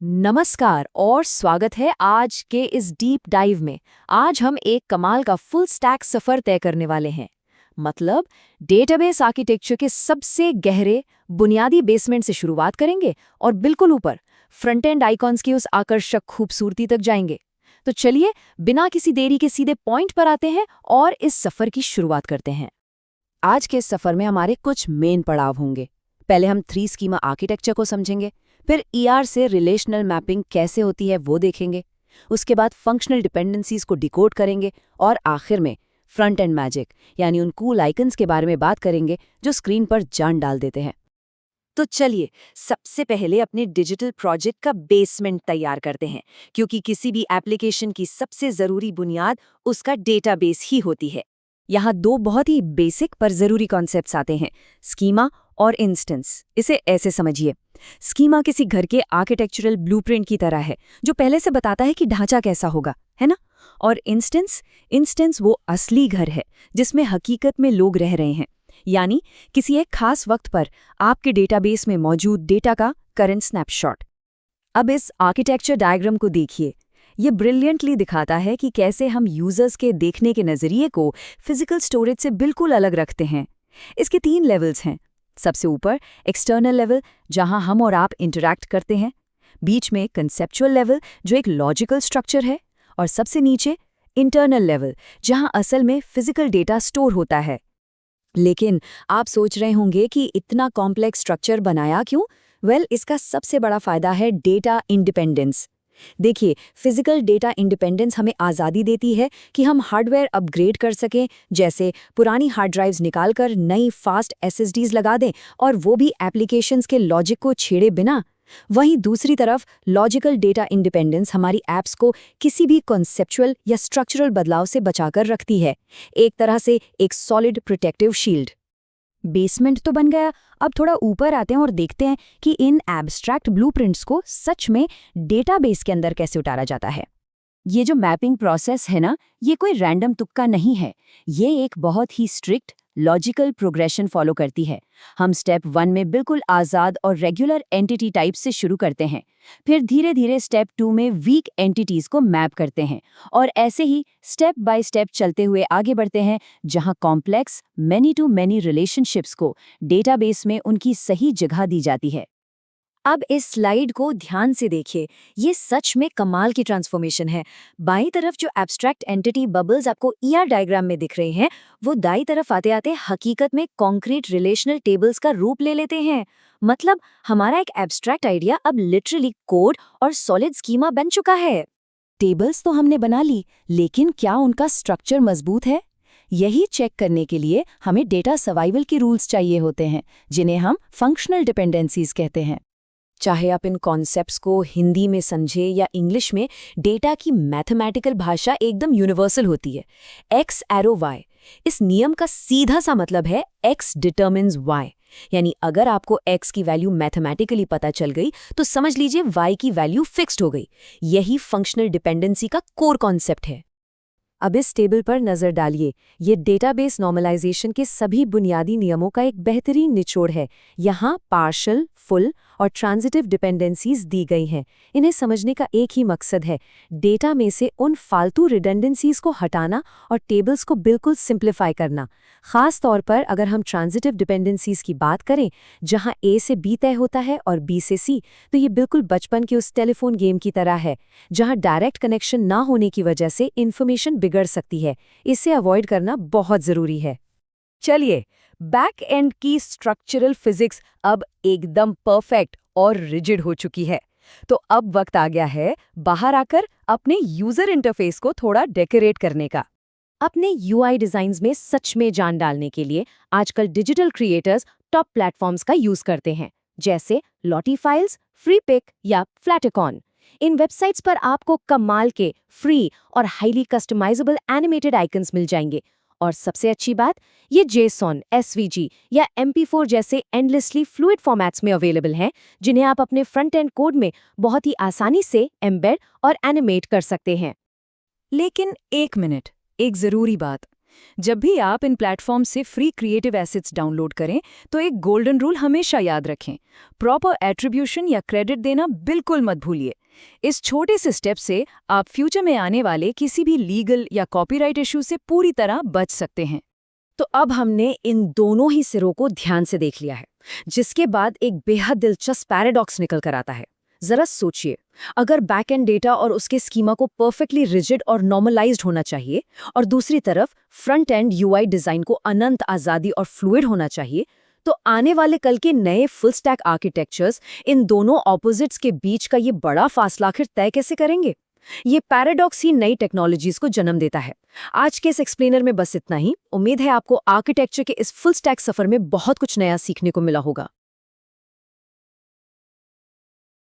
नमस्कार और स्वागत है आज के इस डीप डाइव में। आज हम एक कमाल का फुल स्टैक सफर तय करने वाले हैं। मतलब डेटाबेस आर्किटेक्चर के सबसे गहरे बुनियादी बेसमेंट से शुरुआत करेंगे और बिल्कुल ऊपर फ्रंट एंड आइकॉन्स की उस आकर्षक खूबसूरती तक जाएंगे। तो चलिए बिना किसी देरी के सीधे पॉइंट पर आते हैं और इस सफर की शुरुआत करते हैं। आज के इस सफर में हमारे कुछ मेन पड़ाव होंगे। पहले हम 3 स्कीमा आर्किटेक्चर को समझेंगे, फिर ईआर से रिलेशनल मैपिंग कैसे होती है वो देखेंगे, उसके बाद फंक्शनल डिपेंडेंसीज को डिकोड करेंगे और आखिर में फ्रंट एंड मैजिक यानी उन कूल आइकन्स के बारे में बात करेंगे जो स्क्रीन पर जान डाल देते हैं। तो चलिए सबसे पहले अपने डिजिटल प्रोजेक्ट का बेसमेंट तैयार करते हैं, क्योंकि किसी भी एप्लीकेशन की सबसे जरूरी बुनियाद उसका डेटाबेस ही होती है। यहाँ 2 बहुत ही बेसिक पर जरूरी कॉन्सेप्ट्स आते हैं, स्कीमा और इंस्टेंस। इसे ऐसे समझिए, स्कीमा किसी घर के आर्किटेक्चरल ब्लूप्रिंट की तरह है जो पहले से बताता है कि ढांचा कैसा होगा, है ना। और इंस्टेंस वो असली घर है जिसमें हकीकत में लोग रह रहे हैं, यानी किसी एक खास वक्त पर आपके डेटाबेस में मौजूद डेटा का करंट स्नैपशॉट। अब इस आर्किटेक्चर डायग्राम को देखिए, ये ब्रिलियंटली दिखाता है कि कैसे हम यूजर्स के देखने के नज़रिए को फिजिकल स्टोरेज से बिल्कुल अलग रखते हैं। इसके 3 लेवल्स हैं। सबसे ऊपर एक्सटर्नल लेवल, जहां हम और आप इंटरैक्ट करते हैं, बीच में कंसेप्चुअल लेवल जो एक लॉजिकल स्ट्रक्चर है, और सबसे नीचे इंटरनल लेवल जहां असल में फिजिकल डेटा स्टोर होता है। लेकिन आप सोच रहे होंगे कि इतना कॉम्प्लेक्स स्ट्रक्चर बनाया क्यों? इसका सबसे बड़ा फायदा है डेटा इंडिपेंडेंस। देखिए, फिजिकल डेटा इंडिपेंडेंस हमें आज़ादी देती है कि हम हार्डवेयर अपग्रेड कर सकें, जैसे पुरानी हार्ड ड्राइव्स निकालकर नई फास्ट एसएसडीज लगा दें, और वो भी एप्लीकेशंस के लॉजिक को छेड़े बिना। वहीं दूसरी तरफ लॉजिकल डेटा इंडिपेंडेंस हमारी ऐप्स को किसी भी कॉन्सेप्चुअल या स्ट्रक्चरल बदलाव से बचाकर रखती है, एक तरह से एक सॉलिड प्रोटेक्टिव शील्ड। बेसमेंट तो बन गया, अब थोड़ा ऊपर आते हैं और देखते हैं कि इन एब्स्ट्रैक्ट ब्लूप्रिंट्स को सच में डेटाबेस के अंदर कैसे उतारा जाता है। ये जो मैपिंग प्रोसेस है ना, ये कोई रैंडम तुक्का नहीं है, ये एक बहुत ही स्ट्रिक्ट लॉजिकल प्रोग्रेशन फॉलो करती है। हम स्टेप 1 में बिल्कुल आज़ाद और रेगुलर एंटिटी टाइप से शुरू करते हैं, फिर धीरे धीरे स्टेप 2 में वीक एंटिटीज को मैप करते हैं, और ऐसे ही स्टेप बाय स्टेप चलते हुए आगे बढ़ते हैं, जहां complex many to many relationships को डेटाबेस में उनकी सही जगह दी जाती है। अब इस स्लाइड को ध्यान से देखिए, ये सच में कमाल की ट्रांसफॉर्मेशन है। बाईं तरफ जो एब्स्ट्रैक्ट एंटिटी बबल्स आपको ईआर डायग्राम में दिख रहे हैं, वो दाईं तरफ आते आते हकीकत में कॉन्क्रीट रिलेशनल टेबल्स का रूप ले लेते हैं। मतलब हमारा एक एब्स्ट्रैक्ट आइडिया अब लिटरली कोड और सॉलिड स्कीमा बन चुका है। टेबल्स तो हमने बना ली, लेकिन क्या उनका स्ट्रक्चर मजबूत है? यही चेक करने के लिए हमें डेटा सर्वाइवल के रूल्स चाहिए होते हैं, जिन्हें हम फंक्शनल डिपेंडेंसीज कहते हैं। चाहे आप इन कॉन्सेप्ट्स को हिंदी में समझे या इंग्लिश में, डेटा की मैथमेटिकल भाषा एकदम यूनिवर्सल होती है। एक्स एरो वाई, इस नियम का सीधा सा मतलब है एक्स डिटर्मिन्स वाई, यानी अगर आपको एक्स की वैल्यू मैथमेटिकली पता चल गई तो समझ लीजिए वाई की वैल्यू फिक्स्ड हो गई। यही फंक्शनल डिपेंडेंसी का कोर कॉन्सेप्ट है। अब इस टेबल पर नजर डालिए, ये डेटाबेस नॉर्मलाइजेशन के सभी बुनियादी नियमों का एक बेहतरीन निचोड़ है। यहाँ पार्शियल, फुल और ट्रांजिटिव डिपेंडेंसीज दी गई हैं। इन्हें समझने का एक ही मकसद है, डेटा में से उन फालतू रिडंडेंसीज को हटाना और टेबल्स को बिल्कुल सिंप्लीफाई करना। खास तौर पर अगर हम ट्रांजिटिव डिपेंडेंसीज की बात करें, जहाँ ए से बी तय होता है और बी से सी, तो ये बिल्कुल बचपन के उस टेलीफोन गेम की तरह है, जहाँ डायरेक्ट कनेक्शन ना होने की वजह से इन्फॉर्मेशन बिगड़ सकती है। इसे अवॉइड करना बहुत जरूरी है। चलिए, बैक एंड की स्ट्रक्चरल फिजिक्स अब एकदम परफेक्ट और रिजिड हो चुकी है। तो अब वक्त आ गया है बाहर आकर अपने यूजर इंटरफेस को थोड़ा डेकोरेट करने का। अपने यूआई डिजाइन्स में सच में जान डालने के लिए आजकल डिजिटल क्रिएटर्स टॉप प्लेटफॉर्म्स का यूज करते हैं, जैसे लॉटिफाइल्स, फ्रीपिक या फ्लैटिकॉन। इन वेबसाइट्स पर आपको कमाल के फ्री और हाईली कस्टमाइजेबल एनिमेटेड आइकन्स मिल जाएंगे, और सबसे अच्छी बात, ये JSON, SVG या MP4 जैसे एंडलेसली फ्लूइड फॉर्मेट्स में अवेलेबल हैं, जिन्हें आप अपने फ्रंट एंड कोड में बहुत ही आसानी से एम्बेड और एनिमेट कर सकते हैं। लेकिन एक मिनट, एक जरूरी बात, जब भी आप इन प्लेटफॉर्म से फ्री क्रिएटिव एसेट्स डाउनलोड करें तो एक गोल्डन रूल हमेशा याद रखें, प्रॉपर एट्रीब्यूशन या क्रेडिट देना बिल्कुल मत भूलिए। इस छोटे से स्टेप से आप फ्यूचर में आने वाले किसी भी लीगल या कॉपीराइट इशू से पूरी तरह बच सकते हैं। तो अब हमने इन दोनों ही सिरों को ध्यान से देख लिया है, जिसके बाद एक बेहद दिलचस्प पैराडॉक्स निकल कर आता है। जरा सोचिए, अगर बैक एंड डेटा और उसके स्कीमा को परफेक्टली रिजिड और नॉर्मलाइज्ड होना चाहिए और दूसरी तरफ फ्रंट एंड यूआई डिजाइन को अनंत आजादी और फ्लूइड होना चाहिए, तो आने वाले कल के नए फुल स्टैक आर्किटेक्चर्स इन दोनों ऑपोजिट्स के बीच का ये बड़ा फासला आखिर तय कैसे करेंगे? ये पैराडॉक्स ही नई टेक्नोलॉजीज को जन्म देता है। आज के इस एक्सप्लेनर में बस इतना ही। उम्मीद है आपको आर्किटेक्चर के इस फुल स्टैक सफर में बहुत कुछ नया सीखने को मिला होगा।